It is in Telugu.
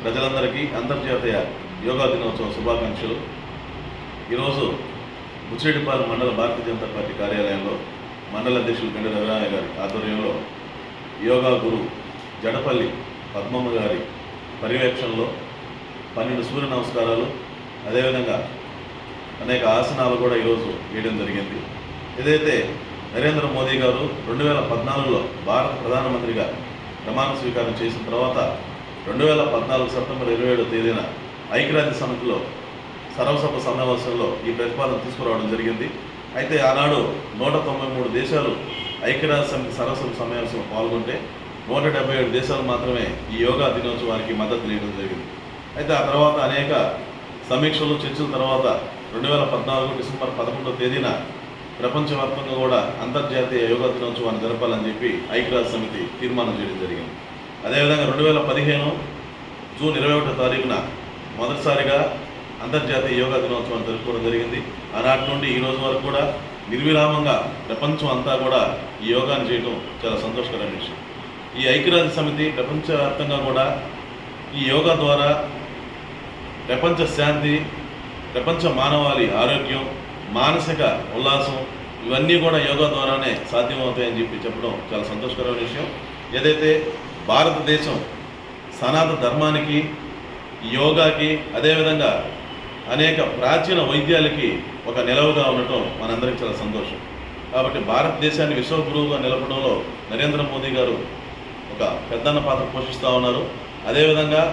ప్రజలందరికీ అంతర్జాతీయ యోగా దినోత్సవ శుభాకాంక్షలు. ఈరోజు బుచ్చిరెడ్డిపాలెం మండల భారతీయ జనతా పార్టీ కార్యాలయంలో మండల అధ్యక్షులు గండి రవినారాయణ గారి ఆధ్వర్యంలో యోగా గురు జడపల్లి పద్మమ్మ గారి పర్యవేక్షణలో 12 సూర్య నమస్కారాలు, అదేవిధంగా అనేక ఆసనాలు కూడా ఈరోజు వేయడం జరిగింది. ఏదైతే నరేంద్ర మోదీ గారు 2014లో భారత ప్రధానమంత్రిగా ప్రమాణ స్వీకారం చేసిన తర్వాత 2014 సెప్టెంబర్ 27వ తేదీన ఐక్యరాజ్య సమితిలో సర్వసభ సమావేశంలో ఈ ప్రతిపాదన తీసుకురావడం జరిగింది. అయితే ఆనాడు 193 దేశాలు ఐక్యరాజ్య సమితి సర్వసభ సమావేశంలో పాల్గొంటే 177 దేశాలు మాత్రమే ఈ యోగా దినోత్సవానికి మద్దతు తెలియడం జరిగింది. అయితే ఆ తర్వాత అనేక సమీక్షలు, చర్చల తర్వాత 2014 డిసెంబర్ 11వ తేదీన ప్రపంచవ్యాప్తంగా కూడా అంతర్జాతీయ యోగా దినోత్సవాన్ని జరపాలని చెప్పి ఐక్యరాజ్య సమితి తీర్మానం చేయడం జరిగింది. అదేవిధంగా 2015 జూన్ 21వ తారీఖున మొదటిసారిగా అంతర్జాతీయ యోగా దినోత్సవాన్ని జరుపుకోవడం జరిగింది. ఆనాటి నుండి ఈ రోజు వరకు కూడా నిర్విరామంగా ప్రపంచం అంతా కూడా ఈ యోగాన్ని చేయడం చాలా సంతోషకరమైన విషయం. ఈ ఐక్యరాజ్య సమితి ప్రపంచవ్యాప్తంగా కూడా ఈ యోగా ద్వారా ప్రపంచ శాంతి, ప్రపంచ మానవాళి ఆరోగ్యం, మానసిక ఉల్లాసం ఇవన్నీ కూడా యోగా ద్వారానే సాధ్యమవుతాయని చెప్పడం చాలా సంతోషకరమైన విషయం. ఏదైతే భారతదేశం సనాతన ధర్మానికి, యోగాకి, అదేవిధంగా అనేక ప్రాచీన వైద్యాలకి ఒక నిలవుగా ఉండటం మనందరికీ చాలా సంతోషం. కాబట్టి భారతదేశాన్ని విశ్వగురువుగా నిలపడంలో నరేంద్ర మోదీ గారు ఒక పెద్దన్న పాత్ర పోషిస్తూ ఉన్నారు. అదేవిధంగా